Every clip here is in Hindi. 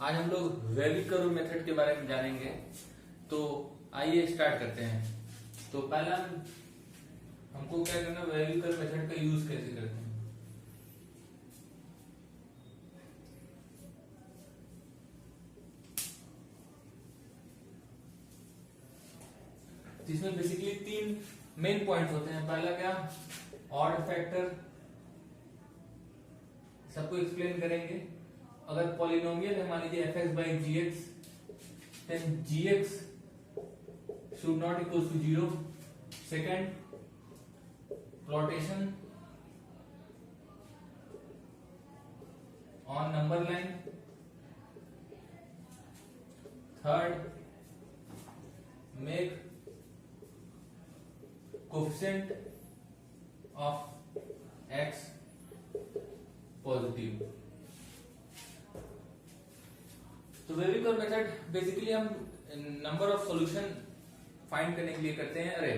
आज हम लोग वैल्यू कर्व मेथड के बारे में जानेंगे। तो आइए स्टार्ट करते हैं। तो पहला हमको क्या करना, वैल्यू कर्व मेथड का यूज कैसे करते हैं। जिसमें बेसिकली तीन मेन पॉइंट्स होते हैं। पहला क्या, ऑड फैक्टर, सबको एक्सप्लेन करेंगे। अगर पॉलिनोमियल है, मान लीजिए fx by gx, then gx should not equals to 0. Second, प्लॉटेशन on number line. Third, make coefficient of x positive. तो वैल्यू कर्व मेथड बेसिकली हम नंबर ऑफ सॉल्यूशन फाइंड करने के लिए करते हैं। अरे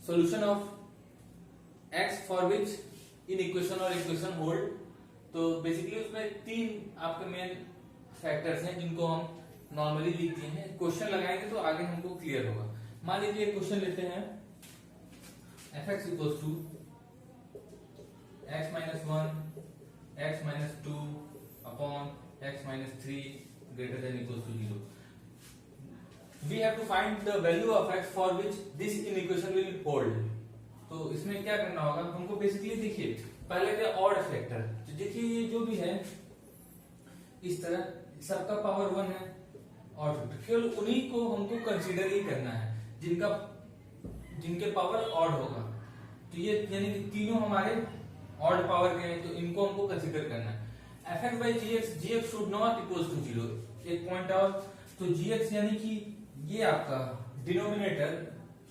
solution of x for which in equation और इक्वेशन होल्ड। तो बेसिकली उसमें तीन आपके मेन फैक्टर्स हैं जिनको हम नॉर्मली लिख दिए हैं। क्वेश्चन लगाएंगे तो आगे हमको क्लियर होगा। मान लीजिए क्वेश्चन लेते हैं, fx equals to x minus 1 x minus 2 upon x minus 3 greater than equals to 0. We have to find the value of x for which this inequation will hold. तो इसमें क्या करना होगा हमको, बेसिकली देखिए पहले क्या ऑड फैक्टर। तो देखिए ये जो भी है इस तरह सबका पावर 1 है ऑड फैक्टर, केवल उन्हीं को हमको कंसीडर ही करना है जिनके पावर ऑड होगा। तो ये यानी कि तीनों हमारे ऑड पावर के हैं, तो इनको हमको कंसीडर करना है। fx by gx, gx should not equals to 0। एक पॉइंट और, तो gx यानी कि ये आपका denominator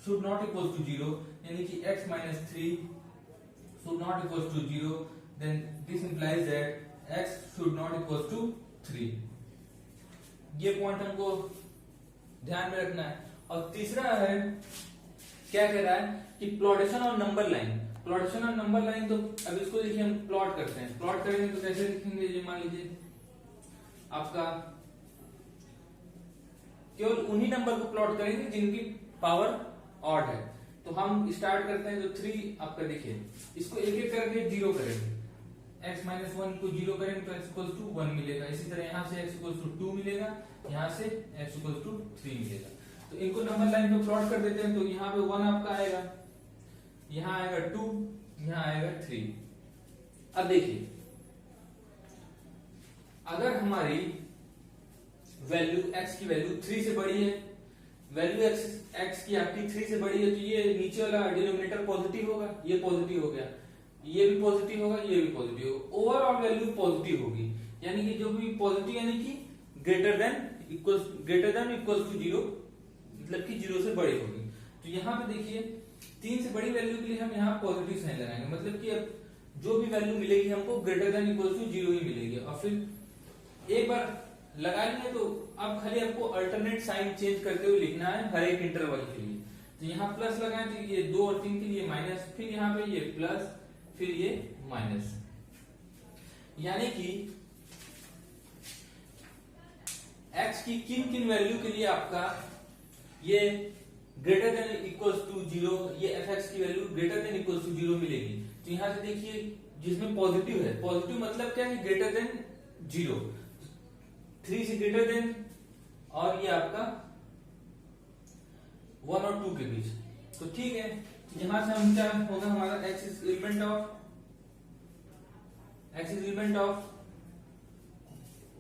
should not equals to 0, यानी कि x minus 3 should not equals to 0, then this implies that x should not equals to 3। ये पॉइंट हमको ध्यान में रखना है। और तीसरा है, क्या कह रहा है कि प्लॉटेशन और नंबर लाइन। प्लॉटेशन और नंबर लाइन, तो अब इसको देखिए हम प्लॉट करते हैं। प्लॉट करेंगे तो कैसे लिखेंगे, ये मान लीजिए आपका केवल उन्हीं नंबर को प्लॉट करेंगे जिनकी पावर ऑड है। तो हम स्टार्ट करते हैं, तो 3 आपका देखिए इसको एक एक करके 0 करेंगे। x माइनस 1 को 0 करेंगे तो x इक्वल्स टू 1 मिलेगा। इसी तरह यहाँ से x इक्वल्स टू 2 मिलेगा, यहाँ से x इक्वल्स टू 3 मिलेगा। तो इनको नंबर लाइन पे प्लॉट कर देते हैं। तो यहाँ पे 1 आपका आएगा, यहाँ आएगा 2, यहाँ आएगा 3। अब देखिए अगर हमारी वैल्यू x की वैल्यू 3 से बड़ी है, वैल्यू x की आपकी 3 से बड़ी है, तो ये नीचे वाला डिनोमिनेटर पॉजिटिव होगा, ये पॉजिटिव हो गया, ये भी पॉजिटिव होगा, ये भी पॉजिटिव होगा। ओवरऑल वैल्यू पॉजिटिव होगी, यानी कि जो भी पॉजिटिव यानी कि ग्रेटर देन इक्वल्स टू 0, मतलब कि 0 से बड़ी होगी। तो यहाँ पे देखिए 3 से बड़ी वैल्यू के लिए हम यहाँ पॉजिटिव साइन लगाएंगे, मतलब कि अब जो भी वैल्यू मिलेगी हमको ग्रेटर देन इक्वल टू 0 ही मिलेगी। और फिर एक बार लगा लेंगे तो अब खाली आपको अल्टरनेट साइन चेंज करते हुए लिखना है हर एक इंटरवल के लिए। तो यहाँ प्लस लगाएं तो ये 2 और 3 के लिए माइनस, फिर यहाँ पे ये प्लस, फिर ये माइनस। यानी कि x की किन किन वैल्यू के लिए आपका ये ग्रेटर देन इक्वल्स टू 0, ये fx की value greater than equals to 0 मिलेगी। तो यहां से देखिए जिसमें पॉजिटिव है, पॉजिटिव मतलब क्या है, ग्रेटर देन 0, 3 से ग्रेटर देन, और ये आपका 1 और 2 के बीच। तो ठीक है, यहां से हम क्या होगा, हमारा x is element of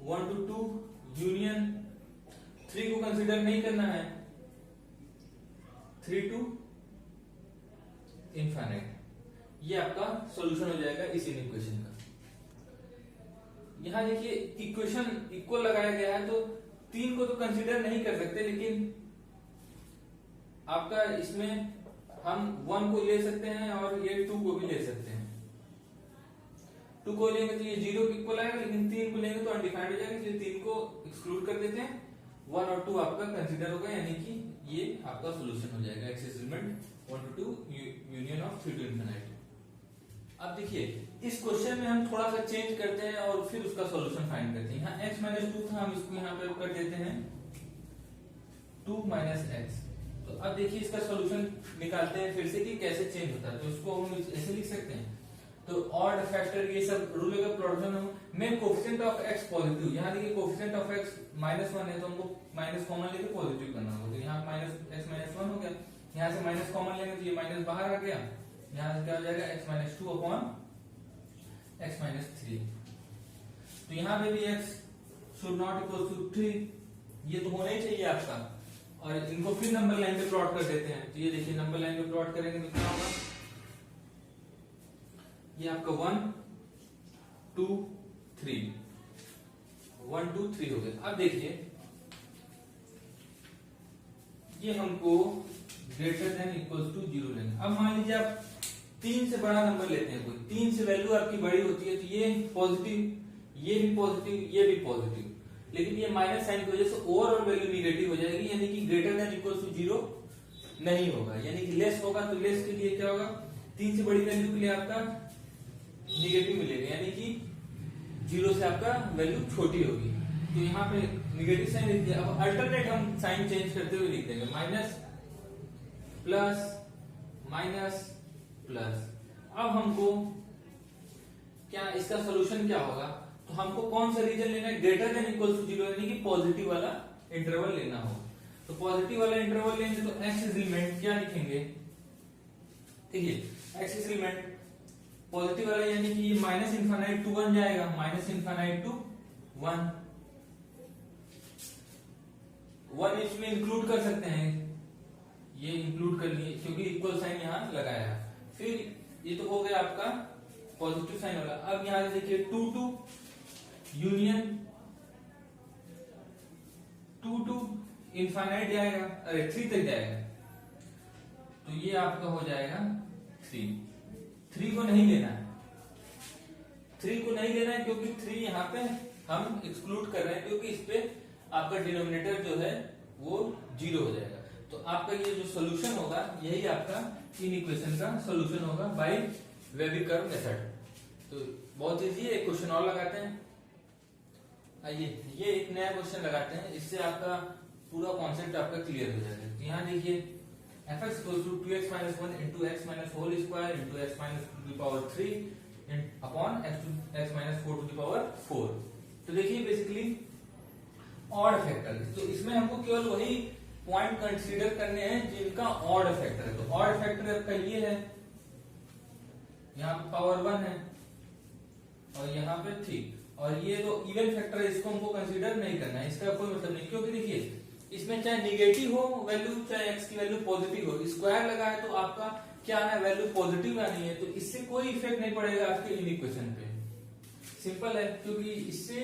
1 to 2 union 3 को कंसीडर नहीं करना है, 3 to इनफाइनाइट। ये आपका सॉल्यूशन हो जाएगा इस इक्वेशन का। यहां देखिए इक्वेशन इक्वल लगाया गया है, तो 3 को तो कंसीडर नहीं कर सकते, लेकिन आपका इसमें हम 1 को ले सकते हैं और ये 2 को भी ले सकते हैं। 2 को लेंगे तो ये 0 के इक्वल आएगा, लेकिन 3 को लेंगे तो अनडिफाइंड हो जाएगा, इसलिए 3 को एक्सक्लूड कर देते हैं। 1 और 2 आपका कंसीडर होगा, यानी कि ये आपका सॉल्यूशन हो जाएगा। X is element 1 to 2 union of 3 to infinity. अब देखिए इस क्वेश्चन में हम थोड़ा सा चेंज करते हैं और फिर उसका सॉल्यूशन फाइंड करते हैं। यहाँ x माइनस 2 था, हम इसको यहाँ पे कर देते हैं 2 माइनस एक्स। तो अब देखिए इसका सॉल्यूशन निकालते हैं फिर से कि कैसे चेंज होता है। तो इसको हम ऐसे लिख सकते हैं, तो ऑड फैक्टर ये सब रूल का प्रोडक्शन में कोफिशिएंट ऑफ x पॉजिटिव, यहाँ देखिए कोफिशिएंट ऑफ x -1 है तो हमको माइनस कॉमन लेके पॉजिटिव करना होगा। तो यहाँ -x-1 हो गया, यहाँ से माइनस कॉमन लेंगे तो ये माइनस बाहर आ गया, यहाँ से क्या हो जाएगा x-2 अपॉन x-3। तो यहाँ पे भी x should not equal to 3, ये तो होना ही चाहिए आपका। और इनको फिर नंबर लाइन पे प्लॉट कर देते हैं। तो ये देखिए नंबर लाइन पे प्लॉट करेंगे तो क्या होगा, ये आपका 1 2 3 1 2 3 हो गया। अब देखिए ये हमको ग्रेटर देन इक्वल टू 0 लेंगे। अब मान लीजिए आप 3 से बड़ा नंबर लेते हैं, कोई 3 से वैल्यू आपकी बड़ी होती है तो ये पॉजिटिव, ये भी पॉजिटिव, ये भी पॉजिटिव, लेकिन ये माइनस साइन की वजह से ओवरऑल वैल्यू निगेटिव हो जाएगी, यानी कि ग्रेटर देन इक्वल टू 0 नहीं होगा, यानी कि लेस होगा। तो लेस के लिए क्या होगा, 3 से बड़ी वैल्यू के लिए आपका निगेटिव मिलेगा, यानी कि 0 से आपका वैल्यू छोटी होगी। तो यहाँ पे निगेटिव साइन लिख दिया। अब अल्टरनेट हम साइन चेंज करते हुए लिख देंगे, माइनस प्लस माइनस प्लस। अब हमको क्या इसका सोल्यूशन क्या होगा, तो हमको कौन सा रीजन लेना है, ग्रेटर देन इक्वल टू 0, यानी कि पॉजिटिव वाला इंटरवल लेना हो। तो पॉजिटिव वाला इंटरवल लेंगे तो एक्स इज एलिमेंट क्या लिखेंगे, देखिए एक्स इज एलिमेंट पॉजिटिव वाला, यानी कि ये माइनस इनफाइनाइट टू 1 जाएगा, माइनस इनफाइनाइट टू 1 इसमें इंक्लूड कर सकते हैं, ये इंक्लूड कर लिए क्योंकि इक्वल साइन यहाँ लगाया। फिर ये तो हो गया आपका पॉजिटिव साइन वाला। अब यहाँ से देखिए 2 2 यूनियन 2 2 इनफाइनाइट जाएगा, अरे 3 तक जाएगा, तो ये आपका हो जाएगा 3 को नहीं लेना है, 3 को नहीं लेना है क्योंकि 3 यहाँ पे हम एक्सक्लूड कर रहे हैं, क्योंकि इस पे आपका डिनोमिनेटर जो है वो 0 हो जाएगा। तो आपका ये जो सोल्यूशन होगा यही आपका इन इक्वेशन का सोल्यूशन होगा बाय वेबी-कर्व मेथड। तो बहुत इजी है, एक क्वेश्चन और लगाते हैं। आइए ये एक नया क्वेश्चन लगाते हैं, इससे आपका पूरा कॉन्सेप्ट आपका क्लियर हो जाएगा। तो यहाँ देखिए fx equals to 2x minus 1 into x minus whole square into x minus 2 to the power 3 upon x minus 4 to the power 4। तो देखिए बेसिकली ऑड फैक्टर, तो इसमें हमको केवल वही पॉइंट कंसीडर करने हैं जिनका ऑड फैक्टर है। तो ऑड फैक्टर आपका ये है, यहाँ पे पावर 1 है और यहाँ पे 3, और ये तो इवन फैक्टर है, इसको हमको कंसीडर नहीं करना है, इसका कोई मतलब नहीं, क्योंकि देखिए इसमें चाहे निगेटिव हो वैल्यू, चाहे एक्स की वैल्यू पॉजिटिव हो, स्क्वायर लगा है तो आपका क्या आना है, वैल्यू पॉजिटिव आनी है, तो इससे कोई इफेक्ट नहीं पड़ेगा आपके इन इक्वेशन पे। सिंपल है, क्योंकि इससे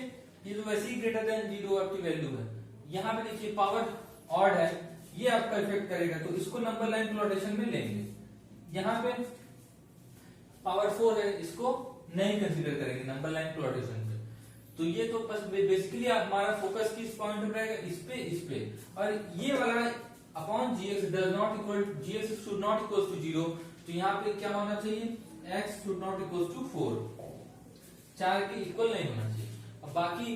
ये तो वैसे ही ग्रेटर देन 0 आपकी वैल्यू है। यहाँ पे देखिए पावर ऑड है, ये आपका इफेक्ट करेगा, तो इसको नंबर लाइन प्लॉटेशन में लेंगे। यहाँ पे पावर 4 है, इसको नहीं कंसीडर करेंगे नंबर लाइन प्लॉटेशन पे। तो ये तो बस बेसिकली हमारा फोकस किस पॉइंट पे रहेगा, इस पे। और ये वाला upon gx does not equal, gx should not equal to 0, तो यहाँ पे क्या होना चाहिए, x should not equal to 4, 4 के इक्वल नहीं होना चाहिए। अब बाकी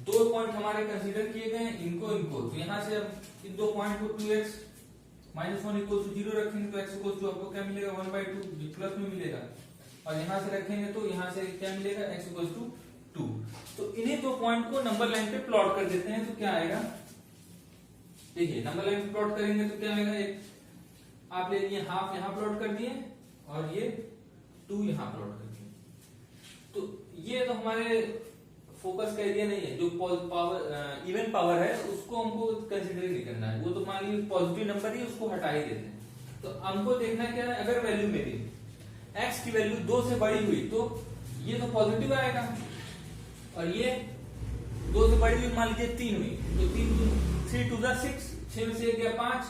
2 पॉइंट हमारे कंसीडर किए गए हैं, इनको तो यहाँ से अब इन 2 पॉइंट को 2x माइनस 1 इक्वल टू 0 रखेंगे तो x इक्वल टू आपको क्या मिलेगा, 1/2 प्लस में मिलेगा, और यहाँ से रखेंगे तो यहाँ से क्या मिलेगा, x इक्वल टू 2। तो इन्हीं 2 पॉइंट को नंबर लाइन पे प्लॉट कर देते हैं, तो क्या आएगा, देखिए नंबर लाइन पे प्लॉट करेंगे तो क्या आएगा, एक आप ले लिए हाफ यहाँ प्लॉट कर दिए और ये 2 यहाँ प्लॉट कर दिए। तो ये तो हमारे फोकस का एरिया नहीं है, जो पावर इवन पावर है उसको हमको कंसीडर नहीं करना है, वो तो मान लीजिए पॉजिटिव नंबर ही, उसको हटा ही देते हैं। तो हमको देखना क्या है, अगर वैल्यू मेरी x की वैल्यू 2 से बड़ी हुई तो ये तो पॉजिटिव आएगा, और ये 2 से बड़ी हुई मान लीजिए 3 हुई, तो 3 2 6, 6 में से 1 गया 5,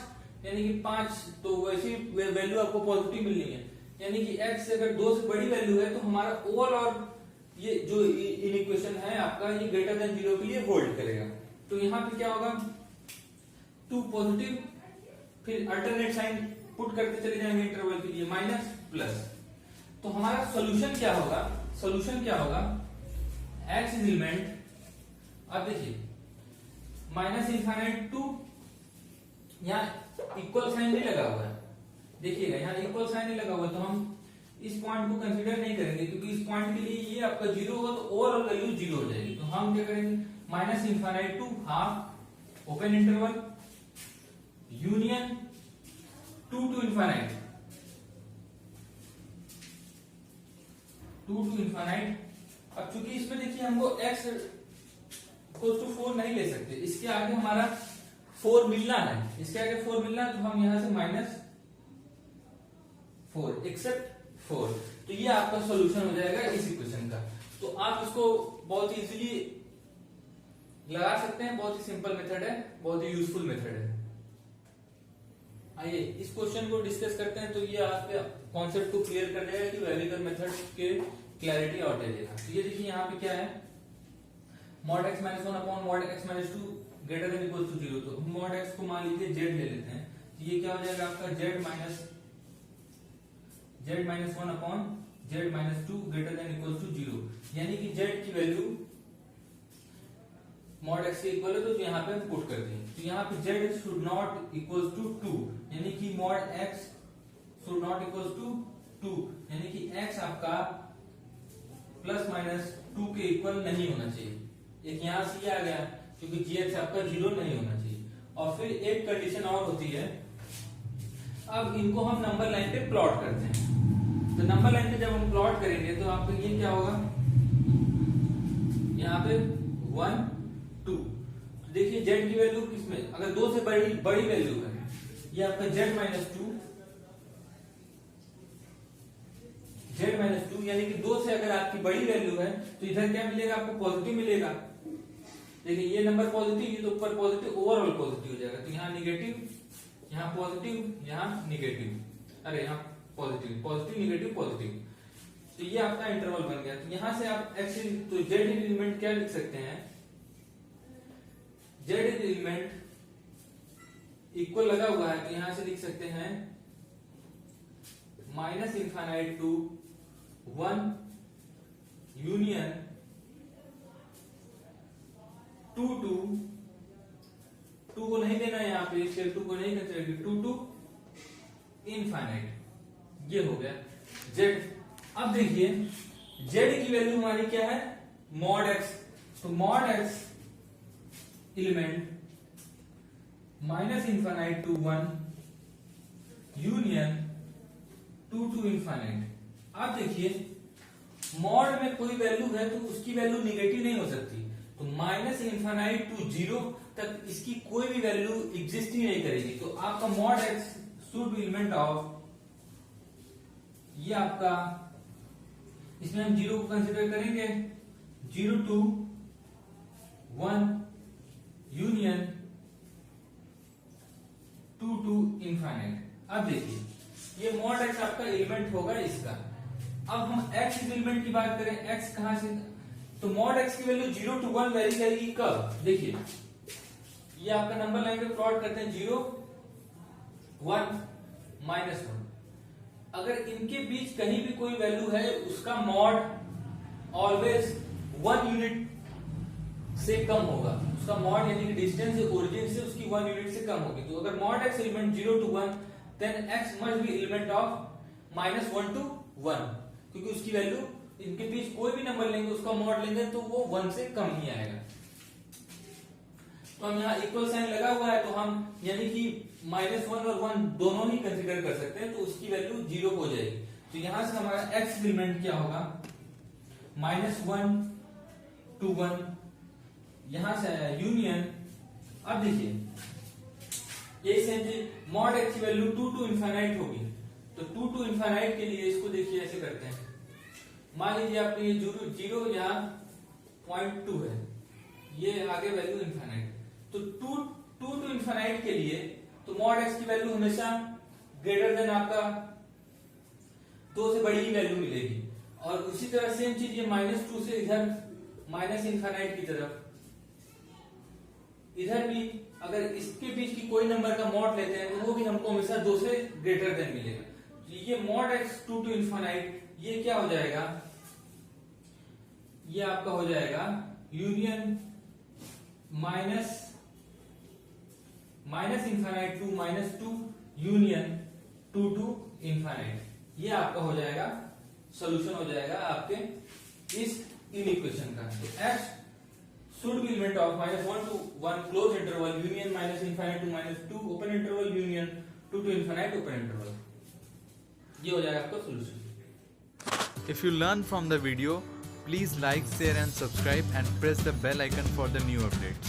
यानी कि 5, तो वैसी वैल्यू आपको पॉजिटिव मिलनी है, यानी कि x अगर 2 से बड़ी वैल्यू है तो हमारा ओवरऑल और ये जो इन इक्वेशन है आपका, ये ग्रेटर देन 0 के लिए होल्ड करेगा। तो यहाँ पे क्या होगा, 2 पॉजिटिव, फिर अल्टरनेट साइन पुट करते चले जाएंगे इंटरवल के लिए, माइनस प्लस। तो हमारा सॉल्यूशन क्या होगा, सॉल्यूशन क्या होगा, x इज एलिमेंट, अब देखिए माइनस इनफाइनाइट टू, यहाँ इक्वल साइन नहीं लगा हुआ है, देखिएगा यहाँ इक्वल साइन नहीं लगा हुआ, तो हम इस पॉइंट को कंसीडर नहीं करेंगे क्योंकि इस पॉइंट के लिए ये आपका जीरो होगा तो ओवरऑल वैल्यू जीरो हो जाएगी। तो हम क्या करेंगे, minus infinite to half open interval union two to infinite, two to infinite. अब चूंकि इसमें देखिए हमको x इक्वल टू 4 नहीं ले सकते, इसके आगे हमारा 4 मिलना है, इसके आगे 4 मिलना है, तो हम यहां से माइनस 4 एक्सेप्ट 4, तो ये आपका सॉल्यूशन हो जाएगा इस इक्वेशन का। तो आप इसको बहुत इजीली लगा सकते हैं, बहुत ही सिंपल मेथड है, बहुत ही यूजफुल मेथड है। आइए इस क्वेश्चन को डिस्कस करते हैं, तो ये आपके कॉन्सेप्ट को क्लियर कर देगा कि वेरिएबल मेथड के क्लैरिटी और दे देगा। तो ये देखिए यहाँ पे क्या है, mod x minus 1 upon mod x minus 2 greater than equal to 0, तो मॉड x को मान लीजिए z ले लेते हैं, तो ये क्या हो जाएगा आपका z minus 1 upon z minus 2 greater than equal to 0, यानी कि z की वैल्यू मॉड x के इक्वल है, तो यहाँ पे हम पुट करते हैं, तो यहाँ पे z should not equal to 2, यानी कि mod x should not equal to 2, यानी कि x आपका प्लस माइनस 2 के इक्वल नहीं होना चाहिए। एक यहाँ से ये आ गया क्योंकि gx आपका 0 नहीं होना चाहिए। और फिर एक कंडीशन और होती है, अब इनको हम नंबर लाइन पे प्लॉट करते हैं, तो नंबर लाइन पे जब हम प्लॉट करेंगे तो आपका ये क्या होगा, यहाँ पे 1 2, तो देखिए z की वैल्यू किसमें, अगर 2 से बड़ी वैल्यू है, ये आपका z माइनस 2, यानी कि 2 से अगर आपकी बड़ी वैल्यू है तो इधर क्या मिलेगा आपको, पॉजिटिव मिलेगा। देखिए ये नंबर पॉजिटिव, ये तो ऊपर पॉजिटिव, ओवरऑल पॉजिटिव हो जाएगा, तो यहाँ निगेटिव, यहाँ पॉजिटिव, यहाँ निगेटिव, अरे यहाँ पॉजिटिव पॉजिटिव निगेटिव पॉजिटिव, तो ये आपका इंटरवल बन गया। तो यहां से आप x, तो z एलिमेंट क्या लिख सकते हैं, z एलिमेंट इक्वल लगा हुआ है, तो यहां से लिख सकते हैं minus infinite to 1 union 2 to 2 को नहीं देना यहाँ पे, शेप 2 को नहीं कंसीडर, 2 टू इनफाइनाइट, ये हो गया z। अब देखिए z की वैल्यू हमारी क्या है, मॉड x, तो mod x element minus infinite to 1 union 2 to infinite. अब देखिए मॉड में कोई वैल्यू है तो उसकी वैल्यू निगेटिव नहीं हो सकती, तो माइनस इनफाइनाइट टू 0 तक इसकी कोई भी वैल्यू एग्जिस्ट ही नहीं करेगी। तो आपका mod x should be element of, ये आपका, इसमें हम 0 को कंसीडर करेंगे, 0 टू 1 यूनियन 2 टू इनफाइनाइट। अब देखिए ये मॉड x आपका एलिमेंट होगा इसका। अब हम x एलिमेंट की बात करें, x कहां से, तो मॉड x की वैल्यू 0 टू 1 वेरी करेगी कब, देखिए ये आपका नंबर लाइन पे प्लॉट करते हैं, 0 1 -1, अगर इनके बीच कहीं भी कोई वैल्यू है उसका मॉड ऑलवेज 1 यूनिट से कम होगा, उसका मॉड यानी कि डिस्टेंस ओरिजिन से उसकी 1 यूनिट से कम होगी। तो अगर mod x element 0 to 1, then x must be element of -1 to 1, क्योंकि उसकी वैल्यू, इनके बीच कोई भी नंबर लेंगे उसका मॉड लेंगे तो वो 1 से कम ही आएगा। तो हम यहाँ इक्वल साइन लगा हुआ है, तो हम यानी कि -1 और 1 दोनों ही कंसीडर कर सकते हैं, तो उसकी वैल्यू 0 हो जाएगी। तो यहां से हमारा x एलिमेंट क्या होगा, -1 टू 1, यहां से आया यूनियन। अब देखिए ये सेम चीज, मॉड x की वैल्यू 2 टू इनफाइनाइट होगी, तो 2 टू इनफाइनाइट के लिए इसको देखिए ऐसे करते हैं, मान लीजिए आपने ये 0 यहाँ 0.2 है, ये आगे वैल्यू इनफाइनाइट, तो 2 टू इनफाइनाइट के लिए तो मॉड x की वैल्यू हमेशा ग्रेटर देन आपका 2 से बड़ी ही वैल्यू मिलेगी। और उसी तरह सेम चीज ये -2 से इधर माइनस इनफाइनाइट की तरफ, इधर भी अगर इसके बीच की कोई नंबर का मॉड लेते हैं तो वो भी हमको हमेशा 2 से ग्रेटर देन मिलेगा। तो ये मॉड x 2 टू इनफाइनाइट, ये क्या हो जाएगा, ये आपका हो जाएगा union minus infinite to -2 union 2 to infinite. ये आपका हो जाएगा सॉल्यूशन हो जाएगा आपके इस इक्वेशन का। तो x should be limit of -1 to 1 closed interval union -infinite to -2 open interval union 2 to infinite open interval। ये हो जाएगा आपका solution. If you learn from the video, please like, share and subscribe and press the bell icon for the new updates.